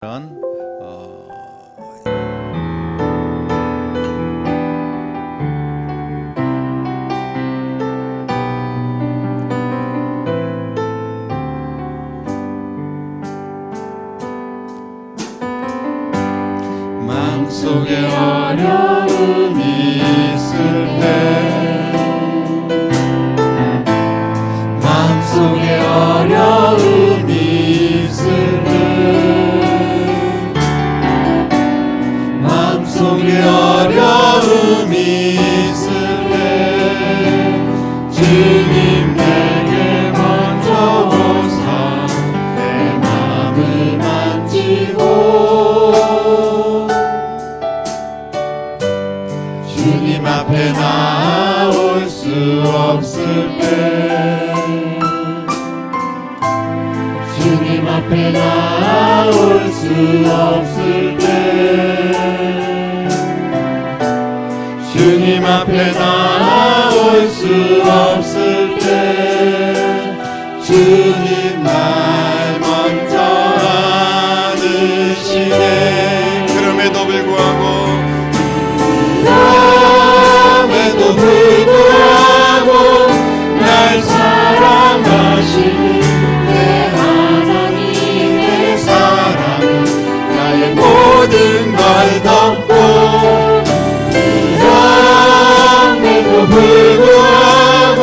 마음속에 어려움이 있을 때, 마음속에 어려움이 있을 때, 마음속에 어려움이 있을 때, 주님 내게 먼저 오사 내 마음을 만지고 주님 앞에 나올 수 없을 때, 주님 앞에 나올 수 없을 때, 주님 앞에 나올 수 없을 때, 주님 날 먼저 안으시네. 그럼에도 불구하고 날 사랑하시는 내 하나님의 사랑은 나의 모든 걸 덮고, 그럼에도 불구하고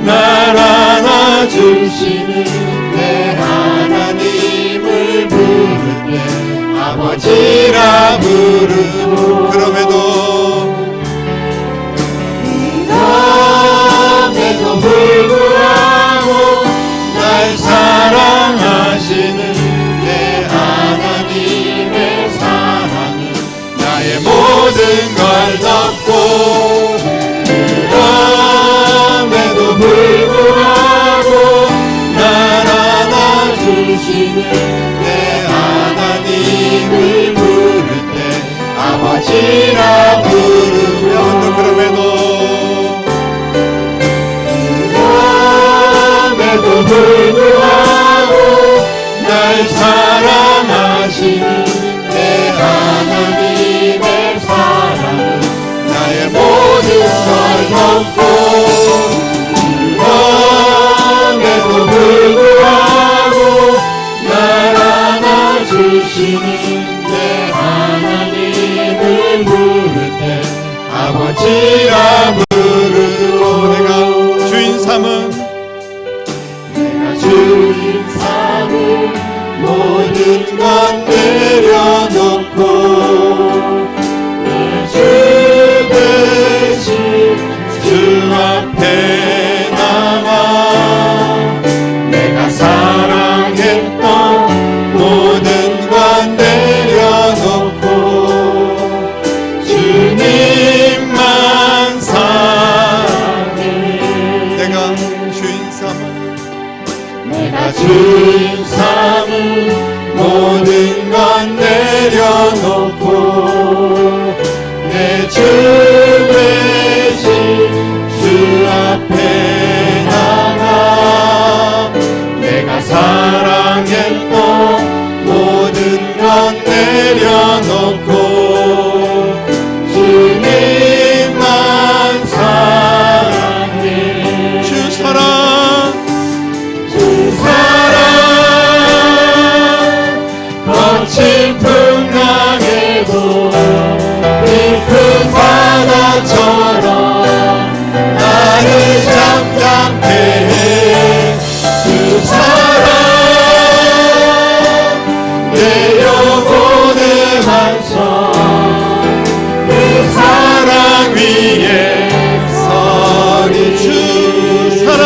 날 안아주시는 내 하나님을 부를 때 아버지라 부르고, 그럼에도 불구하고 날 사랑하시는 내 하나님의 사랑은 나의 모든 걸 덮고, 그럼에도 불구하고 날 안아주시는 내 하나님을 부를 때 아버지라 부르며, 그럼에도 불구하고 날 사랑하시는 내 하나님의 사랑은 나의 모든 걸 덮고, 그럼에도 불구하고 날 안아주시는 내 하나님을 부를 때 아버지라 부르고, 내가 주인 삼은 모든 것 내려놓고 내 주 대신 주 앞에 나와 내가 사랑했던 모든 것 내려놓고 주님만 사랑해. 내가 주인 삼은 모든 것 내려놓고 내 주 대신 주 앞에 나가 내가 사랑했던 모든 것 내려놓고 주님만 사랑해. 주 사랑 거친 풍랑에도 깊은 바다처럼 나를 잠잠케 해. 주 사랑 내 영혼의 완성, 그 사랑 위에 서리. 주 사랑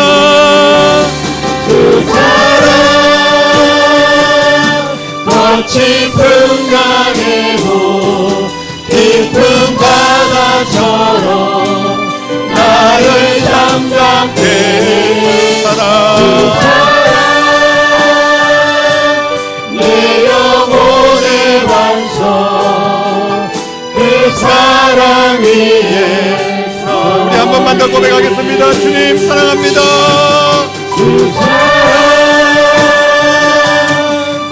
거친 풍랑에도 깊은 바다처럼 나를 잠잠케 해. 내 영혼의 완성, 그 사랑 위에 우리 한 번만 더 고백하겠습니다. 주님 사랑합니다. 주 사랑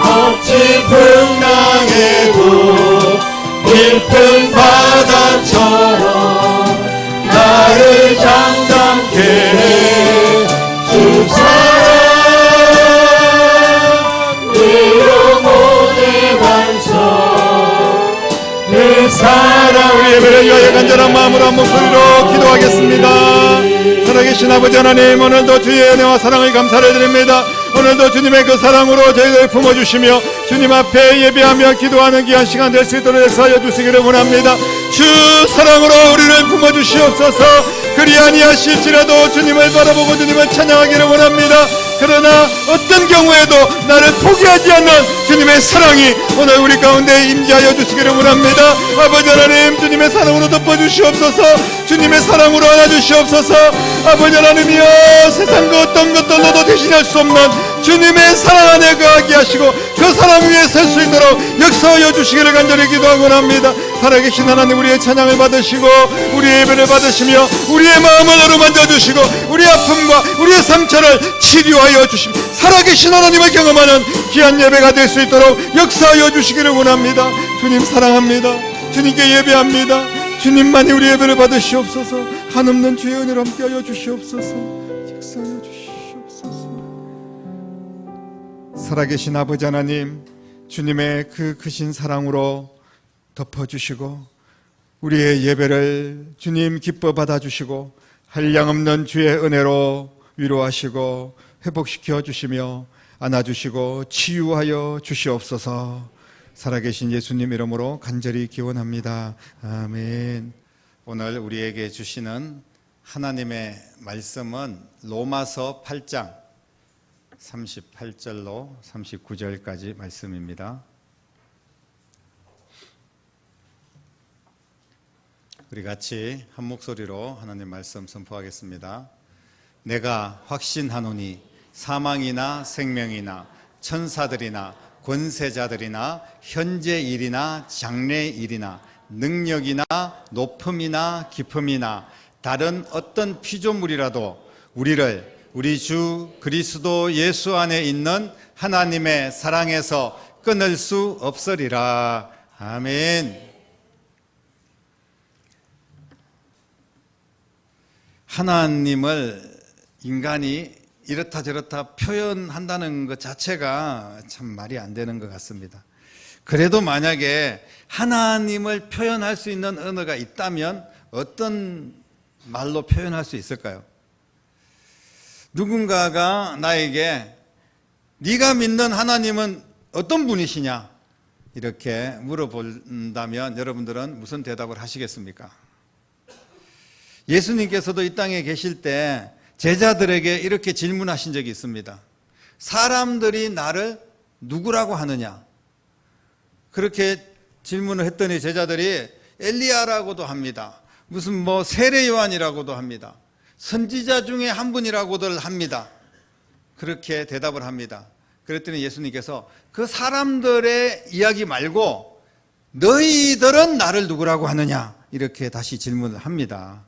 거친 풍랑 사랑 우리 예배를 위하여 간절한 마음으로 한 목소리로 기도하겠습니다. 살아계신 아버지 하나님, 오늘도 주의 은혜와 사랑을 감사를 드립니다. 오늘도 주님의 그 사랑으로 저희를 품어주시며 주님 앞에 예배하며 기도하는 귀한 시간 될 수 있도록 역사하여 주시기를 원합니다. 주 사랑으로 우리를 품어주시옵소서. 그리 아니하실지라도 주님을 바라보고 주님을 찬양하기를 원합니다. 그러나 어떤 경우에도 나를 포기하지 않는 주님의 사랑이 오늘 우리 가운데 임재하여 주시기를 원합니다. 아버지 하나님, 주님의 사랑으로 덮어주시옵소서. 주님의 사랑으로 안아주시옵소서. 아버지 하나님이여, 세상 그 어떤 것들로도 대신할 수 없는 주님의 사랑 안에 거하게 하시고 그 사랑 위에 설 수 있도록 역사하여 주시기를 간절히 기도하고 합니다. 살아계신 하나님, 우리의 찬양을 받으시고 우리의 예배를 받으시며 우리의 마음을 어루만져 주시고 우리의 아픔과 우리의 상처를 치료하여 주시며 살아계신 하나님을 경험하는 귀한 예배가 될 수 있도록 역사하여 주시기를 원합니다. 주님 사랑합니다. 주님께 예배합니다. 주님만이 우리 예배를 받으시옵소서. 한없는 주의 은혜로 함께하여 주시옵소서. 역사하여 주시옵소서. 살아계신 아버지 하나님, 주님의 그 크신 사랑으로 덮어주시고 우리의 예배를 주님 기뻐 받아주시고 한량없는 주의 은혜로 위로하시고 회복시켜 주시며 안아주시고 치유하여 주시옵소서. 살아계신 예수님 이름으로 간절히 기원합니다. 아멘. 오늘 우리에게 주시는 하나님의 말씀은 로마서 8장 38절로 39절까지 말씀입니다. 우리 같이 한 목소리로 하나님 말씀 선포하겠습니다. 내가 확신하노니 사망이나 생명이나 천사들이나 권세자들이나 현재 일이나 장래 일이나 능력이나 높음이나 깊음이나 다른 어떤 피조물이라도 우리를 우리 주 그리스도 예수 안에 있는 하나님의 사랑에서 끊을 수 없으리라. 아멘. 하나님을 인간이 이렇다 저렇다 표현한다는 것 자체가 참 말이 안 되는 것 같습니다. 그래도 만약에 하나님을 표현할 수 있는 언어가 있다면 어떤 말로 표현할 수 있을까요? 누군가가 나에게 네가 믿는 하나님은 어떤 분이시냐 이렇게 물어본다면 여러분들은 무슨 대답을 하시겠습니까? 예수님께서도 이 땅에 계실 때 제자들에게 이렇게 질문하신 적이 있습니다. 사람들이 나를 누구라고 하느냐? 그렇게 질문을 했더니 제자들이 엘리야라고도 합니다. 무슨 뭐 세례 요한이라고도 합니다. 선지자 중에 한 분이라고들 합니다. 그렇게 대답을 합니다. 그랬더니 예수님께서 그 사람들의 이야기 말고 너희들은 나를 누구라고 하느냐? 이렇게 다시 질문을 합니다.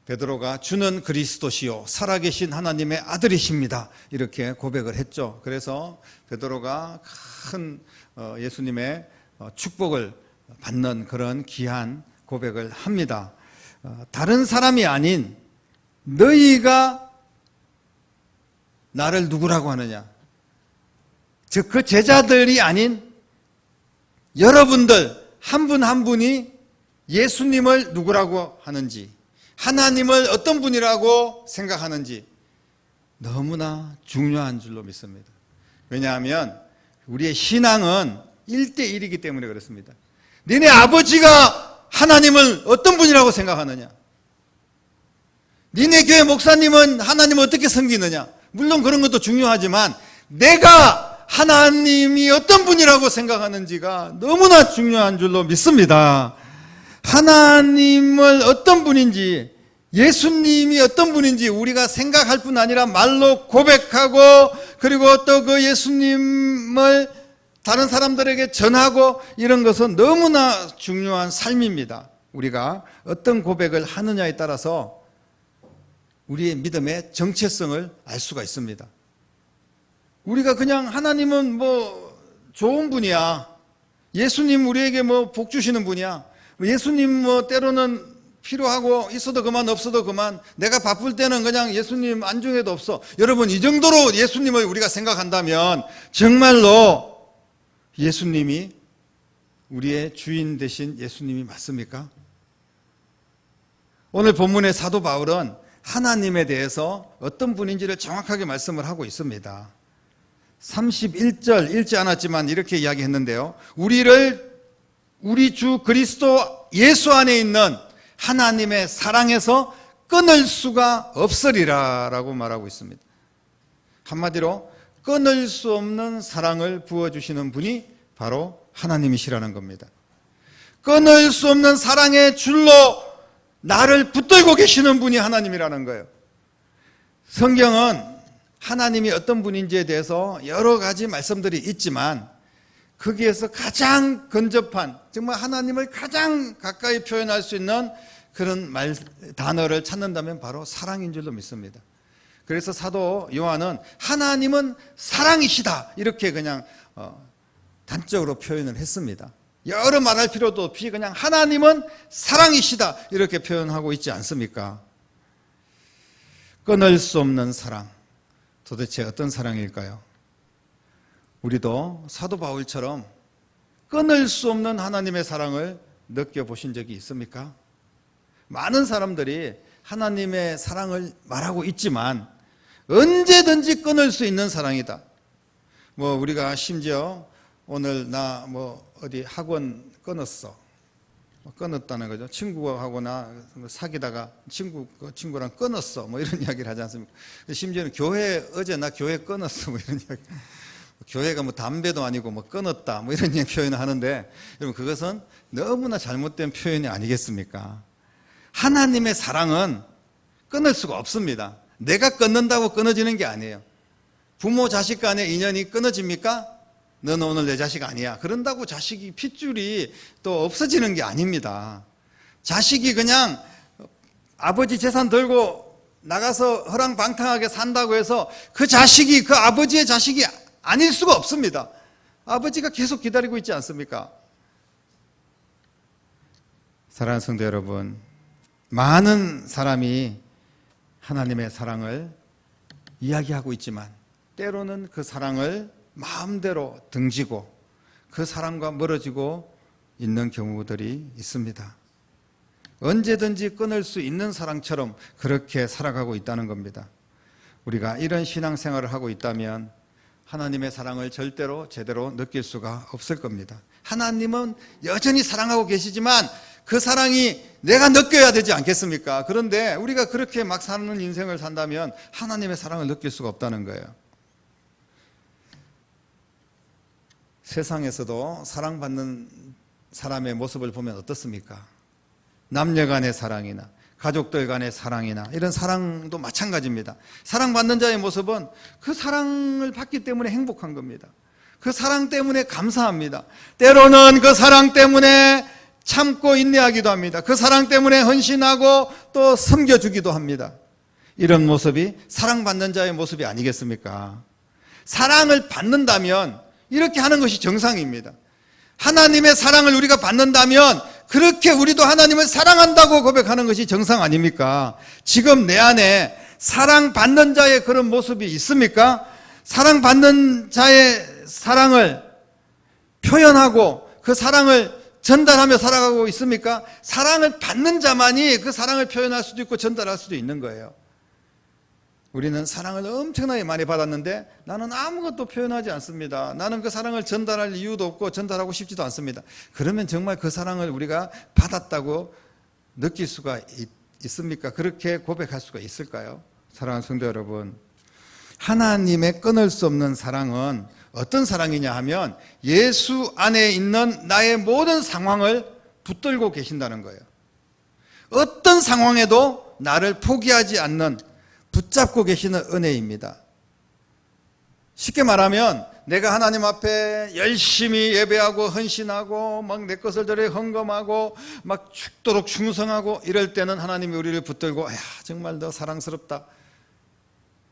베드로가 주는 그리스도시요 살아계신 하나님의 아들이십니다. 이렇게 고백을 했죠. 그래서 베드로가 큰 예수님의 축복을 받는 그런 귀한 고백을 합니다. 다른 사람이 아닌 너희가 나를 누구라고 하느냐? 즉 그 제자들이 아닌 여러분들 한 분 한 분이 예수님을 누구라고 하는지, 하나님을 어떤 분이라고 생각하는지 너무나 중요한 줄로 믿습니다. 왜냐하면 우리의 신앙은 1대1이기 때문에 그렇습니다. 너네 아버지가 하나님을 어떤 분이라고 생각하느냐? 너네 교회 목사님은 하나님을 어떻게 섬기느냐? 물론 그런 것도 중요하지만 내가 하나님이 어떤 분이라고 생각하는지가 너무나 중요한 줄로 믿습니다. 하나님을 어떤 분인지, 예수님이 어떤 분인지 우리가 생각할 뿐 아니라 말로 고백하고 그리고 또 그 예수님을 다른 사람들에게 전하고 이런 것은 너무나 중요한 삶입니다. 우리가 어떤 고백을 하느냐에 따라서 우리의 믿음의 정체성을 알 수가 있습니다. 우리가 그냥 하나님은 뭐 좋은 분이야, 예수님 우리에게 뭐 복 주시는 분이야, 예수님 뭐 때로는 필요하고 있어도 그만 없어도 그만, 내가 바쁠 때는 그냥 예수님 안중에도 없어. 여러분, 이 정도로 예수님을 우리가 생각한다면 정말로 예수님이 우리의 주인 되신 예수님이 맞습니까? 오늘 본문의 사도 바울은 하나님에 대해서 어떤 분인지를 정확하게 말씀을 하고 있습니다. 31절 읽지 않았지만 이렇게 이야기했는데요. 우리 주 그리스도 예수 안에 있는 하나님의 사랑에서 끊을 수가 없으리라 라고 말하고 있습니다. 한마디로 끊을 수 없는 사랑을 부어주시는 분이 바로 하나님이시라는 겁니다. 끊을 수 없는 사랑의 줄로 나를 붙들고 계시는 분이 하나님이라는 거예요. 성경은 하나님이 어떤 분인지에 대해서 여러 가지 말씀들이 있지만 거기에서 가장 근접한, 정말 하나님을 가장 가까이 표현할 수 있는 그런 단어를 찾는다면 바로 사랑인 줄로 믿습니다. 그래서 사도 요한은 하나님은 사랑이시다 이렇게 그냥 단적으로 표현을 했습니다. 여러 말할 필요도 없이 그냥 하나님은 사랑이시다 이렇게 표현하고 있지 않습니까? 끊을 수 없는 사랑, 도대체 어떤 사랑일까요? 우리도 사도 바울처럼 끊을 수 없는 하나님의 사랑을 느껴보신 적이 있습니까? 많은 사람들이 하나님의 사랑을 말하고 있지만 언제든지 끊을 수 있는 사랑이다. 우리가 심지어 오늘 나 어디 학원 끊었어. 끊었다는 거죠. 친구하고 나 사귀다가 친구랑 끊었어. 이런 이야기를 하지 않습니까? 심지어는 어제 나 교회 끊었어. 이런 이야기. 교회가 담배도 아니고 끊었다. 이런 표현을 하는데 여러분 그것은 너무나 잘못된 표현이 아니겠습니까? 하나님의 사랑은 끊을 수가 없습니다. 내가 끊는다고 끊어지는 게 아니에요. 부모 자식 간의 인연이 끊어집니까? 너는 오늘 내 자식 아니야. 그런다고 자식이 핏줄이 또 없어지는 게 아닙니다. 자식이 그냥 아버지 재산 들고 나가서 허랑방탕하게 산다고 해서 그 자식이 그 아버지의 자식이 아닐 수가 없습니다. 아버지가 계속 기다리고 있지 않습니까? 사랑하는 성도 여러분, 많은 사람이 하나님의 사랑을 이야기하고 있지만 때로는 그 사랑을 마음대로 등지고 그 사랑과 멀어지고 있는 경우들이 있습니다. 언제든지 끊을 수 있는 사랑처럼 그렇게 살아가고 있다는 겁니다. 우리가 이런 신앙생활을 하고 있다면 하나님의 사랑을 절대로 제대로 느낄 수가 없을 겁니다. 하나님은 여전히 사랑하고 계시지만 그 사랑이 내가 느껴야 되지 않겠습니까? 그런데 우리가 그렇게 막 사는 인생을 산다면 하나님의 사랑을 느낄 수가 없다는 거예요. 세상에서도 사랑받는 사람의 모습을 보면 어떻습니까? 남녀 간의 사랑이나 가족들 간의 사랑이나 이런 사랑도 마찬가지입니다. 사랑받는 자의 모습은 그 사랑을 받기 때문에 행복한 겁니다. 그 사랑 때문에 감사합니다. 때로는 그 사랑 때문에 참고 인내하기도 합니다. 그 사랑 때문에 헌신하고 또 섬겨주기도 합니다. 이런 모습이 사랑받는 자의 모습이 아니겠습니까? 사랑을 받는다면 이렇게 하는 것이 정상입니다. 하나님의 사랑을 우리가 받는다면 그렇게 우리도 하나님을 사랑한다고 고백하는 것이 정상 아닙니까? 지금 내 안에 사랑받는 자의 그런 모습이 있습니까? 사랑받는 자의 사랑을 표현하고 그 사랑을 전달하며 살아가고 있습니까? 사랑을 받는 자만이 그 사랑을 표현할 수도 있고 전달할 수도 있는 거예요. 우리는 사랑을 엄청나게 많이 받았는데 나는 아무것도 표현하지 않습니다. 나는 그 사랑을 전달할 이유도 없고 전달하고 싶지도 않습니다. 그러면 정말 그 사랑을 우리가 받았다고 느낄 수가 있습니까? 그렇게 고백할 수가 있을까요? 사랑하는 성도 여러분, 하나님의 끊을 수 없는 사랑은 어떤 사랑이냐 하면 예수 안에 있는 나의 모든 상황을 붙들고 계신다는 거예요. 어떤 상황에도 나를 포기하지 않는 붙잡고 계시는 은혜입니다. 쉽게 말하면 내가 하나님 앞에 열심히 예배하고 헌신하고 막 내 것을 들여 헌금하고 막 죽도록 충성하고 이럴 때는 하나님이 우리를 붙들고 야 정말 너 사랑스럽다.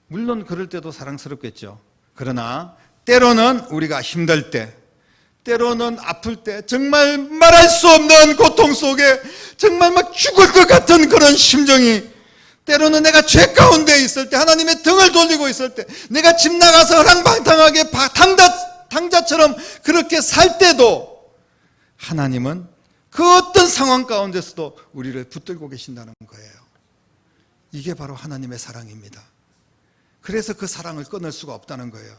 물론 그럴 때도 사랑스럽겠죠. 그러나 때로는 우리가 힘들 때, 때로는 아플 때, 정말 말할 수 없는 고통 속에 정말 막 죽을 것 같은 그런 심정이, 때로는 내가 죄 가운데 있을 때, 하나님의 등을 돌리고 있을 때, 내가 집 나가서 허랑방탕하게 당자처럼 그렇게 살 때도 하나님은 그 어떤 상황 가운데서도 우리를 붙들고 계신다는 거예요. 이게 바로 하나님의 사랑입니다. 그래서 그 사랑을 끊을 수가 없다는 거예요.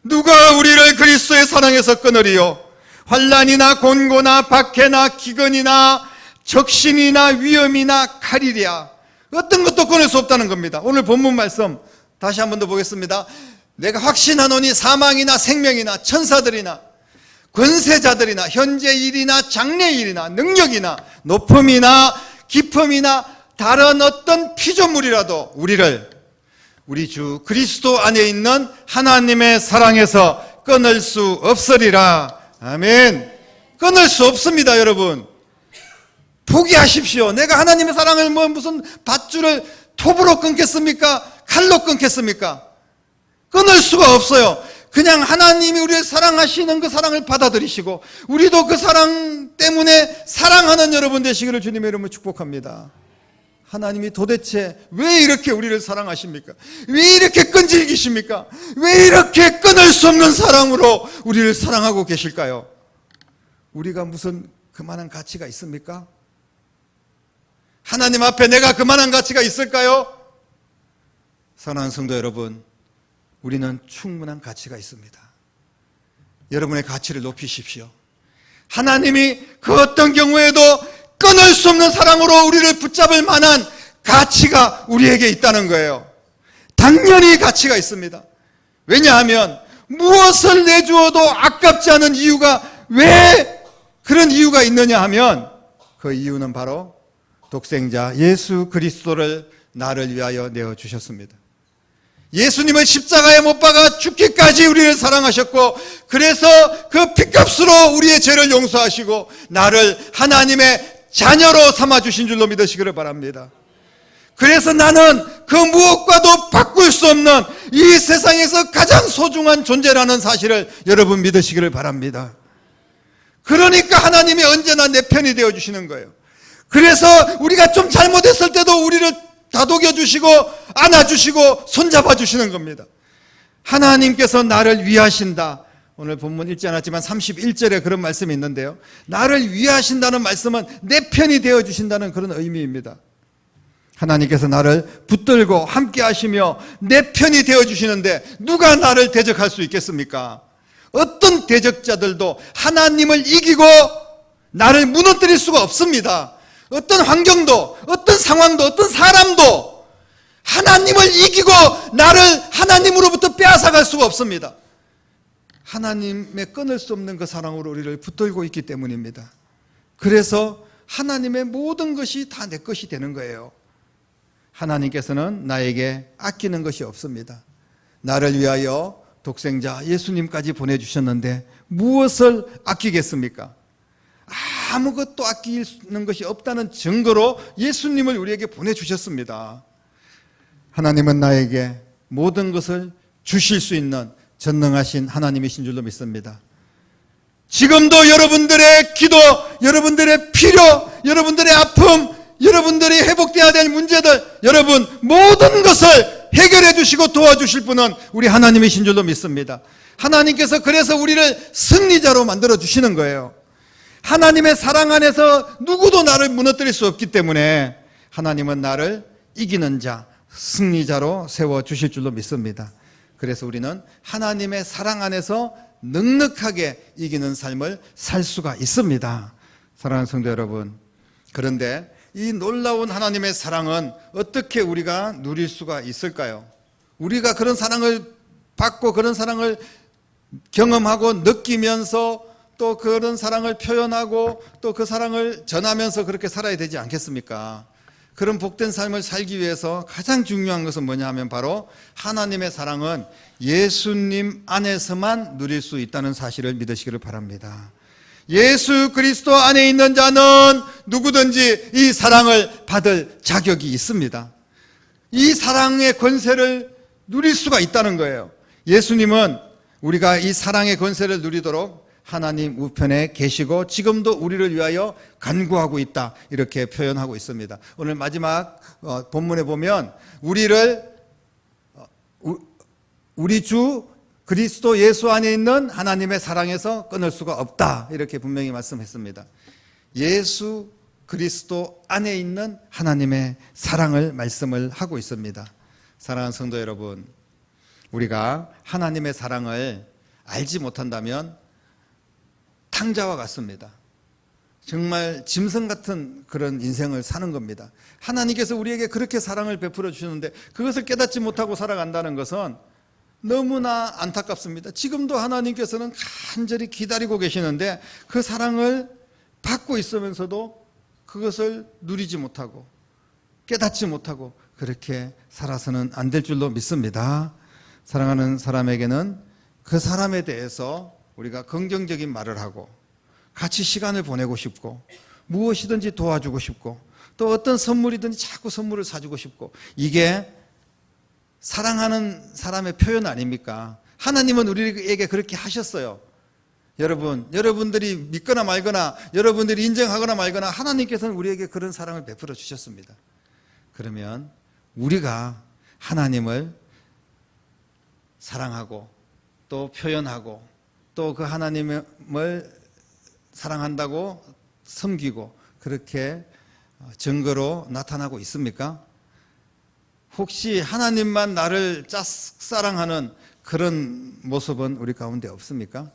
누가 우리를 그리스도의 사랑에서 끊으리요? 환난이나 곤고나 박해나 기근이나 적신이나 위험이나 칼이랴. 어떤 것도 끊을 수 없다는 겁니다. 오늘 본문 말씀 다시 한 번 더 보겠습니다. 내가 확신하노니 사망이나 생명이나 천사들이나 권세자들이나 현재 일이나 장래 일이나 능력이나 높음이나 깊음이나 다른 어떤 피조물이라도 우리를 우리 주 그리스도 안에 있는 하나님의 사랑에서 끊을 수 없으리라. 아멘. 끊을 수 없습니다, 여러분. 포기하십시오. 내가 하나님의 사랑을 무슨 밧줄을 톱으로 끊겠습니까? 칼로 끊겠습니까? 끊을 수가 없어요. 그냥 하나님이 우리를 사랑하시는 그 사랑을 받아들이시고 우리도 그 사랑 때문에 사랑하는 여러분 되시기를 주님의 이름으로 축복합니다. 하나님이 도대체 왜 이렇게 우리를 사랑하십니까? 왜 이렇게 끈질기십니까? 왜 이렇게 끊을 수 없는 사랑으로 우리를 사랑하고 계실까요? 우리가 무슨 그만한 가치가 있습니까? 하나님 앞에 내가 그만한 가치가 있을까요? 사랑하는 성도 여러분, 우리는 충분한 가치가 있습니다. 여러분의 가치를 높이십시오. 하나님이 그 어떤 경우에도 끊을 수 없는 사랑으로 우리를 붙잡을 만한 가치가 우리에게 있다는 거예요. 당연히 가치가 있습니다. 왜냐하면 무엇을 내주어도 아깝지 않은 이유가 왜 그런 이유가 있느냐 하면 그 이유는 바로 독생자 예수 그리스도를 나를 위하여 내어주셨습니다. 예수님을 십자가에 못 박아 죽기까지 우리를 사랑하셨고 그래서 그 피값으로 우리의 죄를 용서하시고 나를 하나님의 자녀로 삼아주신 줄로 믿으시기를 바랍니다. 그래서 나는 그 무엇과도 바꿀 수 없는 이 세상에서 가장 소중한 존재라는 사실을 여러분 믿으시기를 바랍니다. 그러니까 하나님이 언제나 내 편이 되어주시는 거예요. 그래서 우리가 좀 잘못했을 때도 우리를 다독여 주시고 안아주시고 손잡아 주시는 겁니다. 하나님께서 나를 위하신다. 오늘 본문 읽지 않았지만 31절에 그런 말씀이 있는데요. 나를 위하신다는 말씀은 내 편이 되어 주신다는 그런 의미입니다. 하나님께서 나를 붙들고 함께 하시며 내 편이 되어 주시는데 누가 나를 대적할 수 있겠습니까? 어떤 대적자들도 하나님을 이기고 나를 무너뜨릴 수가 없습니다. 어떤 환경도, 어떤 상황도, 어떤 사람도 하나님을 이기고 나를 하나님으로부터 빼앗아갈 수가 없습니다. 하나님의 끊을 수 없는 그 사랑으로 우리를 붙들고 있기 때문입니다. 그래서 하나님의 모든 것이 다 내 것이 되는 거예요. 하나님께서는 나에게 아끼는 것이 없습니다. 나를 위하여 독생자 예수님까지 보내주셨는데 무엇을 아끼겠습니까? 아무것도 아끼는 것이 없다는 증거로 예수님을 우리에게 보내주셨습니다. 하나님은 나에게 모든 것을 주실 수 있는 전능하신 하나님이신 줄로 믿습니다. 지금도 여러분들의 기도, 여러분들의 필요, 여러분들의 아픔, 여러분들이 회복되어야 될 문제들, 여러분 모든 것을 해결해 주시고 도와주실 분은 우리 하나님이신 줄로 믿습니다. 하나님께서 그래서 우리를 승리자로 만들어 주시는 거예요. 하나님의 사랑 안에서 누구도 나를 무너뜨릴 수 없기 때문에 하나님은 나를 이기는 자, 승리자로 세워주실 줄로 믿습니다. 그래서 우리는 하나님의 사랑 안에서 넉넉하게 이기는 삶을 살 수가 있습니다. 사랑하는 성도 여러분, 그런데 이 놀라운 하나님의 사랑은 어떻게 우리가 누릴 수가 있을까요? 우리가 그런 사랑을 받고 그런 사랑을 경험하고 느끼면서 또 그런 사랑을 표현하고 또 그 사랑을 전하면서 그렇게 살아야 되지 않겠습니까? 그런 복된 삶을 살기 위해서 가장 중요한 것은 뭐냐 하면 바로 하나님의 사랑은 예수님 안에서만 누릴 수 있다는 사실을 믿으시기를 바랍니다. 예수 그리스도 안에 있는 자는 누구든지 이 사랑을 받을 자격이 있습니다. 이 사랑의 권세를 누릴 수가 있다는 거예요. 예수님은 우리가 이 사랑의 권세를 누리도록 하나님 우편에 계시고 지금도 우리를 위하여 간구하고 있다, 이렇게 표현하고 있습니다. 오늘 마지막 본문에 보면 우리 주 그리스도 예수 안에 있는 하나님의 사랑에서 끊을 수가 없다. 이렇게 분명히 말씀했습니다. 예수 그리스도 안에 있는 하나님의 사랑을 말씀을 하고 있습니다. 사랑하는 성도 여러분, 우리가 하나님의 사랑을 알지 못한다면 탕자와 같습니다. 정말 짐승 같은 그런 인생을 사는 겁니다. 하나님께서 우리에게 그렇게 사랑을 베풀어 주시는데 그것을 깨닫지 못하고 살아간다는 것은 너무나 안타깝습니다. 지금도 하나님께서는 간절히 기다리고 계시는데 그 사랑을 받고 있으면서도 그것을 누리지 못하고 깨닫지 못하고 그렇게 살아서는 안 될 줄로 믿습니다. 사랑하는 사람에게는 그 사람에 대해서 우리가 긍정적인 말을 하고 같이 시간을 보내고 싶고 무엇이든지 도와주고 싶고 또 어떤 선물이든지 자꾸 선물을 사주고 싶고, 이게 사랑하는 사람의 표현 아닙니까? 하나님은 우리에게 그렇게 하셨어요. 여러분들이 믿거나 말거나 여러분들이 인정하거나 말거나 하나님께서는 우리에게 그런 사랑을 베풀어 주셨습니다. 그러면 우리가 하나님을 사랑하고 또 표현하고 또 그 하나님을 사랑한다고 섬기고 그렇게 증거로 나타나고 있습니까? 혹시 하나님만 나를 짝사랑하는 그런 모습은 우리 가운데 없습니까?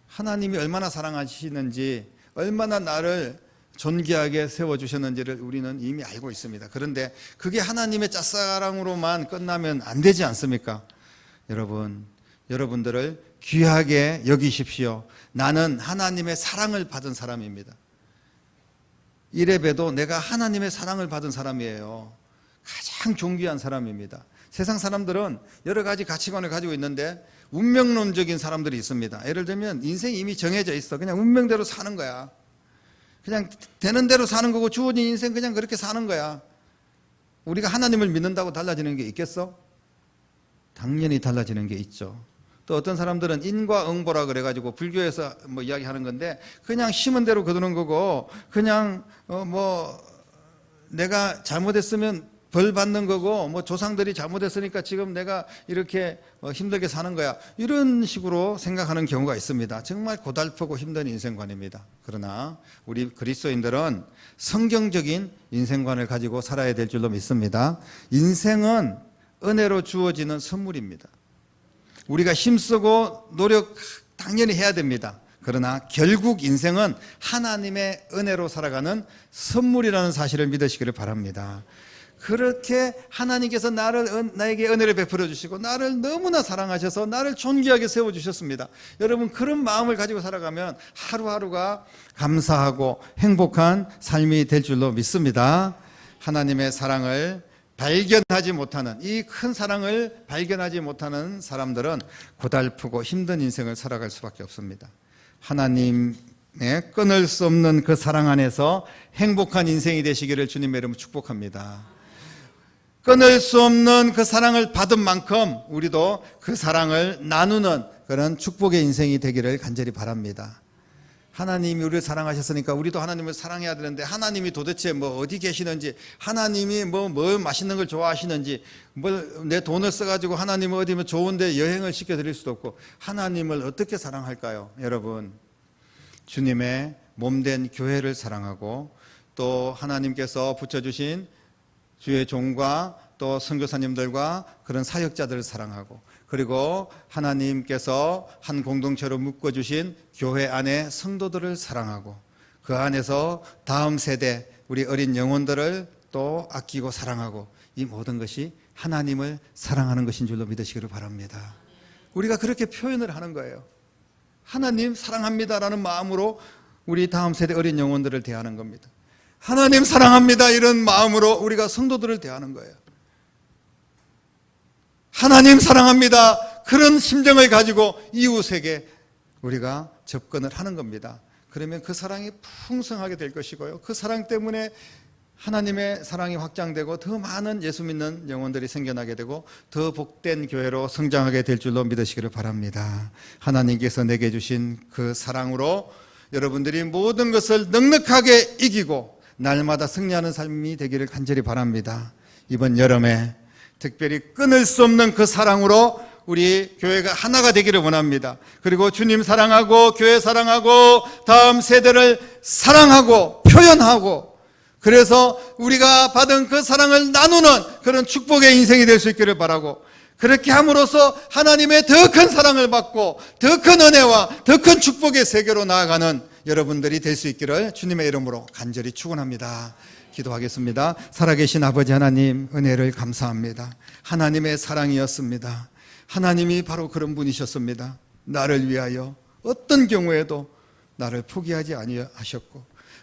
하나님이 얼마나 사랑하시는지, 얼마나 나를 존귀하게 세워주셨는지를 우리는 이미 알고 있습니다. 그런데 그게 하나님의 짝사랑으로만 끝나면 안 되지 않습니까? 여러분들을 귀하게 여기십시오. 나는 하나님의 사랑을 받은 사람입니다. 이래봬도 내가 하나님의 사랑을 받은 사람이에요. 가장 존귀한 사람입니다. 세상 사람들은 여러 가지 가치관을 가지고 있는데 운명론적인 사람들이 있습니다. 예를 들면 인생이 이미 정해져 있어. 그냥 운명대로 사는 거야. 그냥 되는 대로 사는 거고 주어진 인생 그냥 그렇게 사는 거야. 우리가 하나님을 믿는다고 달라지는 게 있겠어? 당연히 달라지는 게 있죠. 또 어떤 사람들은 인과응보라 그래가지고 불교에서 뭐 이야기하는 건데 그냥 심은 대로 거두는 거고 그냥 내가 잘못했으면 벌 받는 거고 뭐 조상들이 잘못했으니까 지금 내가 이렇게 힘들게 사는 거야. 이런 식으로 생각하는 경우가 있습니다. 정말 고달프고 힘든 인생관입니다. 그러나 우리 그리스도인들은 성경적인 인생관을 가지고 살아야 될 줄로 믿습니다. 인생은 은혜로 주어지는 선물입니다. 우리가 힘쓰고 노력 당연히 해야 됩니다. 그러나 결국 인생은 하나님의 은혜로 살아가는 선물이라는 사실을 믿으시기를 바랍니다. 그렇게 하나님께서 나에게 은혜를 베풀어 주시고 나를 너무나 사랑하셔서 나를 존귀하게 세워주셨습니다. 여러분, 그런 마음을 가지고 살아가면 하루하루가 감사하고 행복한 삶이 될 줄로 믿습니다. 하나님의 사랑을 발견하지 못하는, 이 큰 사랑을 발견하지 못하는 사람들은 고달프고 힘든 인생을 살아갈 수밖에 없습니다. 하나님의 끊을 수 없는 그 사랑 안에서 행복한 인생이 되시기를 주님의 이름으로 축복합니다. 끊을 수 없는 그 사랑을 받은 만큼 우리도 그 사랑을 나누는 그런 축복의 인생이 되기를 간절히 바랍니다. 하나님이 우리를 사랑하셨으니까 우리도 하나님을 사랑해야 되는데 하나님이 도대체 어디 계시는지, 하나님이 뭘 맛있는 걸 좋아하시는지, 내 돈을 써가지고 하나님을 어디 좋은데 여행을 시켜드릴 수도 없고 하나님을 어떻게 사랑할까요? 여러분, 주님의 몸된 교회를 사랑하고 또 하나님께서 붙여주신 주의 종과 또 선교사님들과 그런 사역자들을 사랑하고, 그리고 하나님께서 한 공동체로 묶어주신 교회 안에 성도들을 사랑하고 그 안에서 다음 세대 우리 어린 영혼들을 또 아끼고 사랑하고, 이 모든 것이 하나님을 사랑하는 것인 줄로 믿으시기를 바랍니다. 우리가 그렇게 표현을 하는 거예요. 하나님 사랑합니다라는 마음으로 우리 다음 세대 어린 영혼들을 대하는 겁니다. 하나님 사랑합니다 이런 마음으로 우리가 성도들을 대하는 거예요. 하나님 사랑합니다 그런 심정을 가지고 이웃에게 우리가 접근을 하는 겁니다. 그러면 그 사랑이 풍성하게 될 것이고요, 그 사랑 때문에 하나님의 사랑이 확장되고 더 많은 예수 믿는 영혼들이 생겨나게 되고 더 복된 교회로 성장하게 될 줄로 믿으시기를 바랍니다. 하나님께서 내게 주신 그 사랑으로 여러분들이 모든 것을 넉넉하게 이기고 날마다 승리하는 삶이 되기를 간절히 바랍니다. 이번 여름에 특별히 끊을 수 없는 그 사랑으로 우리 교회가 하나가 되기를 원합니다. 그리고 주님 사랑하고 교회 사랑하고 다음 세대를 사랑하고 표현하고, 그래서 우리가 받은 그 사랑을 나누는 그런 축복의 인생이 될 수 있기를 바라고, 그렇게 함으로써 하나님의 더 큰 사랑을 받고 더 큰 은혜와 더 큰 축복의 세계로 나아가는 여러분들이 될 수 있기를 주님의 이름으로 간절히 축원합니다. 기도하겠습니다. 살아계신 아버지 하나님, 은혜를 감사합니다. 하나님의 사랑이었습니다. 하나님이 바로 그런 분이셨습니다. 나를 위하여 어떤 경우에도 나를 포기하지 아니하셨고,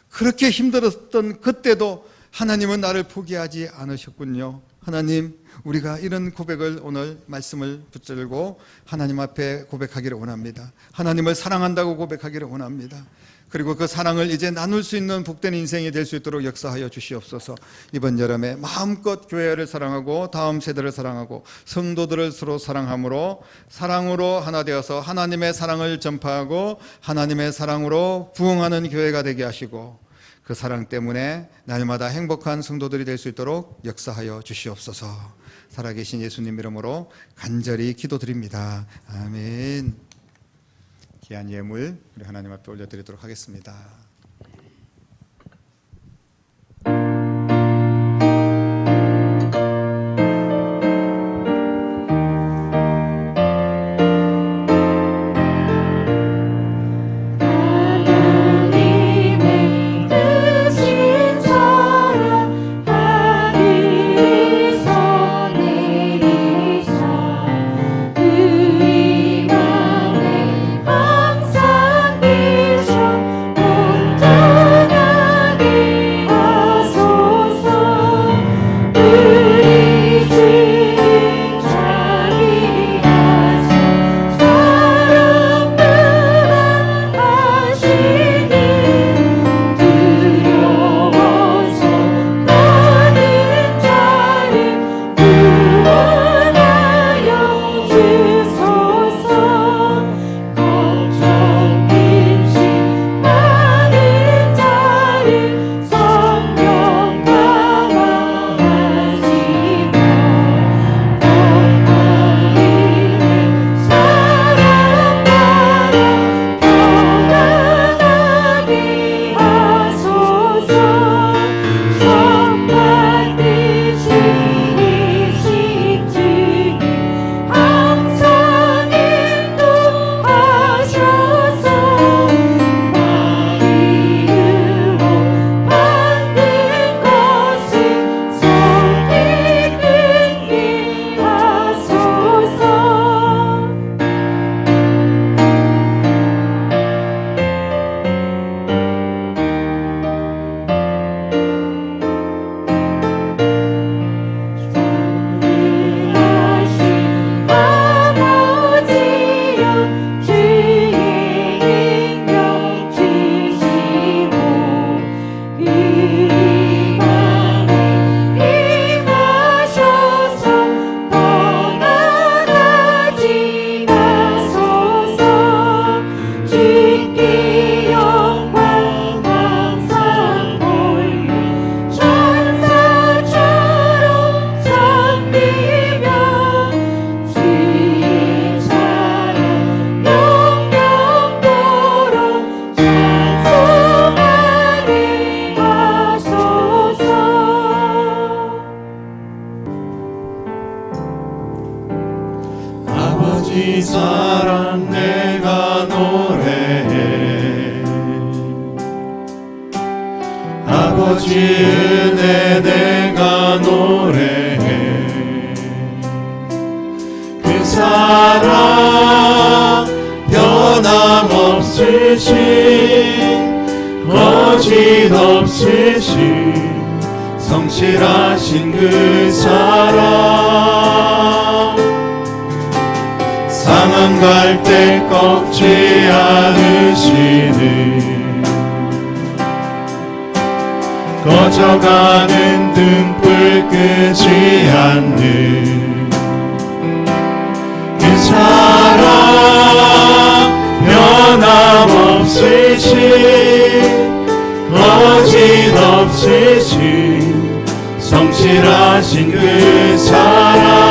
그렇게 힘들었던 그때도 하나님은 나를 포기하지 않으셨군요. 하나님, 우리가 이런 고백을, 오늘 말씀을 붙들고 하나님 앞에 고백하기를 원합니다. 하나님을 사랑한다고 고백하기를 원합니다. 그리고 그 사랑을 이제 나눌 수 있는 복된 인생이 될 수 있도록 역사하여 주시옵소서. 이번 여름에 마음껏 교회를 사랑하고 다음 세대를 사랑하고 성도들을 서로 사랑함으로, 사랑으로 하나 되어서 하나님의 사랑을 전파하고 하나님의 사랑으로 부흥하는 교회가 되게 하시고, 그 사랑 때문에 날마다 행복한 성도들이 될 수 있도록 역사하여 주시옵소서. 살아계신 예수님 이름으로 간절히 기도드립니다. 아멘. 귀한 예물 우리 하나님 앞에 올려드리도록 하겠습니다. 아버지 사랑 내가 노래해, 아버지 은혜 내가 노래해. 그 사랑 변함없으신 거짓 없으신 성실하신 그 사랑, 상한 갈 때 꺾지 않으시는 꺼져가는 등불 끄지 않는 그 사랑, 변함없으신 거짓 없으신 성실하신 그 사랑,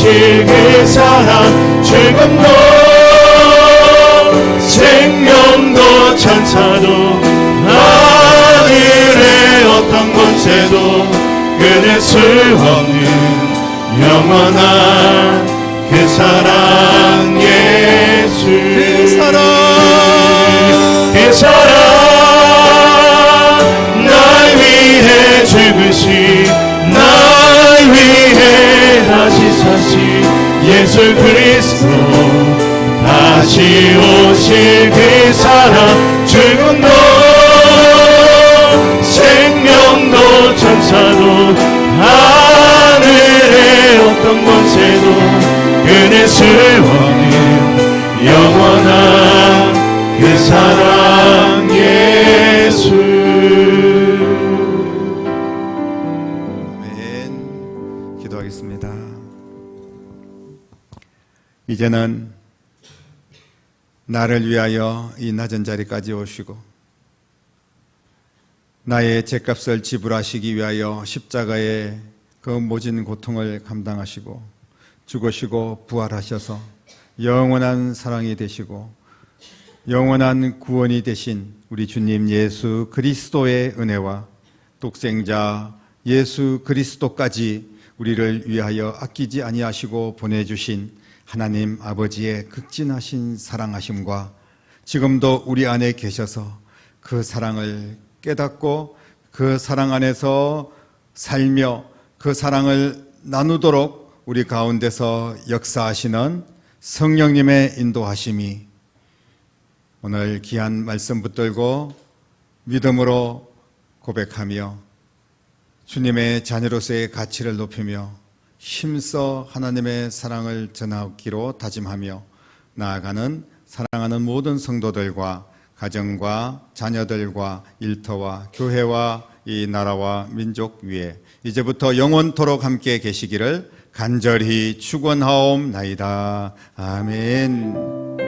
오실 그 사랑 죽음도 생명도 천사도 하늘의 어떤 권세도 끊을 수 없는 영원한 그 사랑 예수 그 사랑 그 사랑 날 위해 죽으신 날 위해 다시 사신 예수 그리스도 다시 오실 그 사랑 죽음도 생명도 천사도 하늘의 어떤 권세도 끊을 수 없는 영원한 그 사랑 예수 아멘. 기도하겠습니다. 이제는 나를 위하여 이 낮은 자리까지 오시고 나의 죄값을 지불하시기 위하여 십자가의 그 모진 고통을 감당하시고 죽으시고 부활하셔서 영원한 사랑이 되시고 영원한 구원이 되신 우리 주님 예수 그리스도의 은혜와 독생자 예수 그리스도까지 우리를 위하여 아끼지 아니하시고 보내주신 하나님 아버지의 극진하신 사랑하심과 지금도 우리 안에 계셔서 그 사랑을 깨닫고 그 사랑 안에서 살며 그 사랑을 나누도록 우리 가운데서 역사하시는 성령님의 인도하심이 오늘 귀한 말씀 붙들고 믿음으로 고백하며 주님의 자녀로서의 가치를 높이며 힘써 하나님의 사랑을 전하기로 다짐하며 나아가는 사랑하는 모든 성도들과 가정과 자녀들과 일터와 교회와 이 나라와 민족 위에 이제부터 영원토록 함께 계시기를 간절히 축원하옵나이다. 아멘.